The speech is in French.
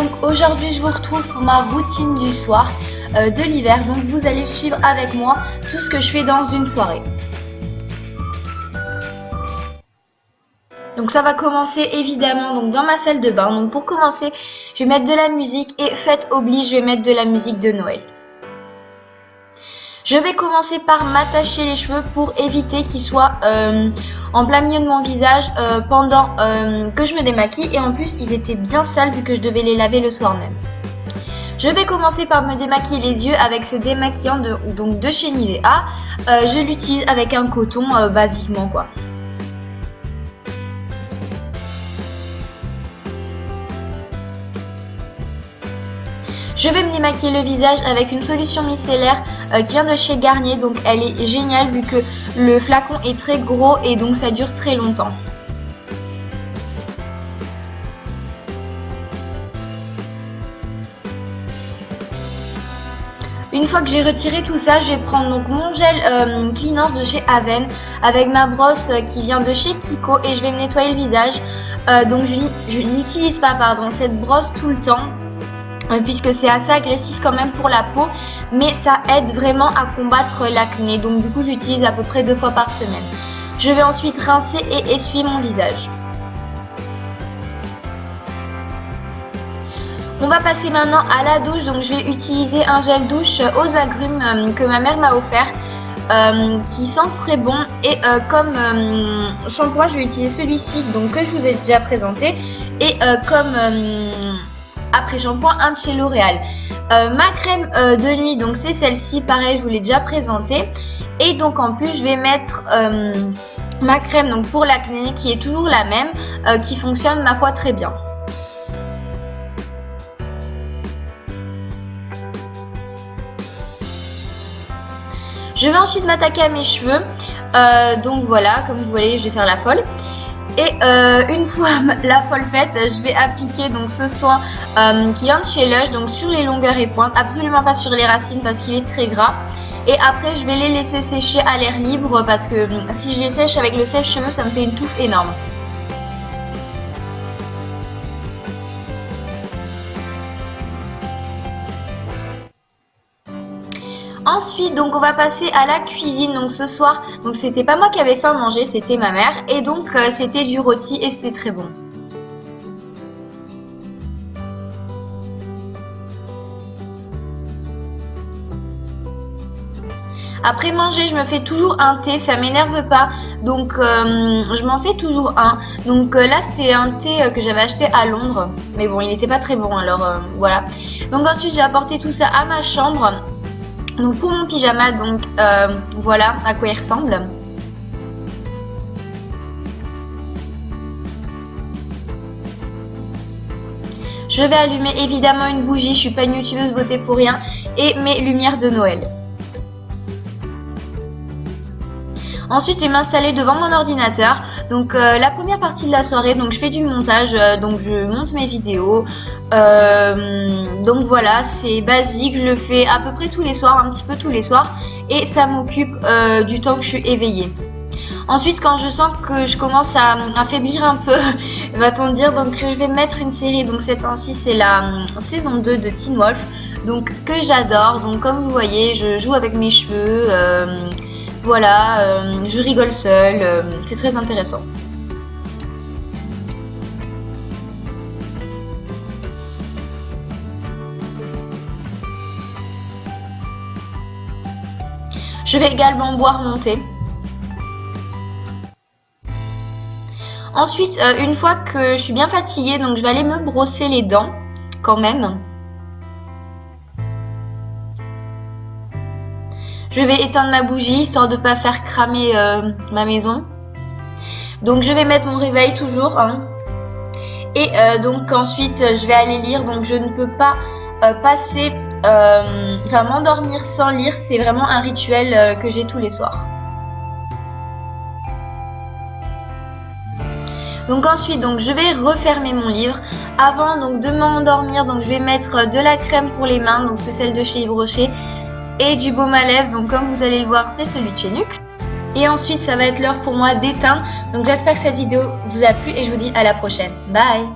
Donc aujourd'hui je vous retrouve pour ma routine du soir de l'hiver. Donc vous allez suivre avec moi tout ce que je fais dans une soirée. Donc ça va commencer évidemment donc dans ma salle de bain. Donc pour commencer, je vais mettre de la musique et fête oblige, je vais mettre de la musique de Noël. Je vais commencer par m'attacher les cheveux pour éviter qu'ils soient en plein milieu de mon visage pendant que je me démaquille. Et en plus, ils étaient bien sales vu que je devais les laver le soir même. Je vais commencer par me démaquiller les yeux avec ce démaquillant de chez Nivea. Je l'utilise avec un coton basiquement quoi. Je vais me démaquiller le visage avec une solution micellaire qui vient de chez Garnier. Donc elle est géniale vu que le flacon est très gros et donc ça dure très longtemps. Une fois que j'ai retiré tout ça, je vais prendre donc mon gel cleaners de chez Aven avec ma brosse qui vient de chez Kiko et je vais me nettoyer le visage. Donc je n'utilise pas cette brosse tout le temps. Puisque c'est assez agressif quand même pour la peau, mais ça aide vraiment à combattre l'acné. Donc du coup j'utilise à peu près 2 fois par semaine. Je vais ensuite rincer et essuyer mon visage. On va passer maintenant à la douche. Donc je vais utiliser un gel douche aux agrumes que ma mère m'a offert, qui sent très bon. Et comme shampoing, je vais utiliser celui-ci donc que je vous ai déjà présenté. Et comme après shampoing, un de chez L'Oréal. Ma crème de nuit, donc c'est celle-ci, pareil, je vous l'ai déjà présentée. Et donc en plus, je vais mettre ma crème donc pour l'acné qui est toujours la même, qui fonctionne ma foi très bien. Je vais ensuite m'attaquer à mes cheveux. Donc voilà, comme vous voyez, je vais faire la folle. Et une fois la folle faite, je vais appliquer donc ce soin qui vient de chez Lush, donc sur les longueurs et pointes, absolument pas sur les racines parce qu'il est très gras. Et après je vais les laisser sécher à l'air libre parce que si je les sèche avec le sèche-cheveux, ça me fait une touffe énorme. Ensuite, donc on va passer à la cuisine. Donc ce soir, donc c'était pas moi qui avais fait à manger, c'était ma mère. Et donc c'était du rôti et c'était très bon. Après manger, je me fais toujours un thé, ça m'énerve pas. Donc je m'en fais toujours un. Donc là c'était un thé que j'avais acheté à Londres. Mais bon, il n'était pas très bon alors voilà. Donc ensuite j'ai apporté tout ça à ma chambre. Donc pour mon pyjama, donc voilà à quoi il ressemble. Je vais allumer évidemment une bougie, je suis pas une youtubeuse beauté pour rien, et mes lumières de Noël. Ensuite je vais m'installer devant mon ordinateur. Donc la première partie de la soirée, donc je fais du montage, donc je monte mes vidéos. Donc voilà, c'est basique, je le fais à peu près tous les soirs, un petit peu tous les soirs. Et ça m'occupe du temps que je suis éveillée. Ensuite quand je sens que je commence à faiblir un peu, va-t-on dire, donc je vais mettre une série. Donc cette temps-ci c'est la saison 2 de Teen Wolf, donc que j'adore. Donc comme vous voyez, je joue avec mes cheveux. Voilà, je rigole seule, c'est très intéressant. Je vais également boire mon thé. Ensuite, une fois que je suis bien fatiguée, donc je vais aller me brosser les dents quand même. Je vais éteindre ma bougie histoire de ne pas faire cramer ma maison. Donc je vais mettre mon réveil toujours. Hein. Et donc ensuite je vais aller lire. Donc je ne peux pas m'endormir sans lire. C'est vraiment un rituel que j'ai tous les soirs. Donc ensuite je vais refermer mon livre. Avant donc de m'endormir, donc je vais mettre de la crème pour les mains. Donc c'est celle de chez Yves Rocher. Et du baume à lèvres, donc comme vous allez le voir, c'est celui de chez NYX. Et ensuite, ça va être l'heure pour moi d'éteindre. Donc j'espère que cette vidéo vous a plu et je vous dis à la prochaine. Bye!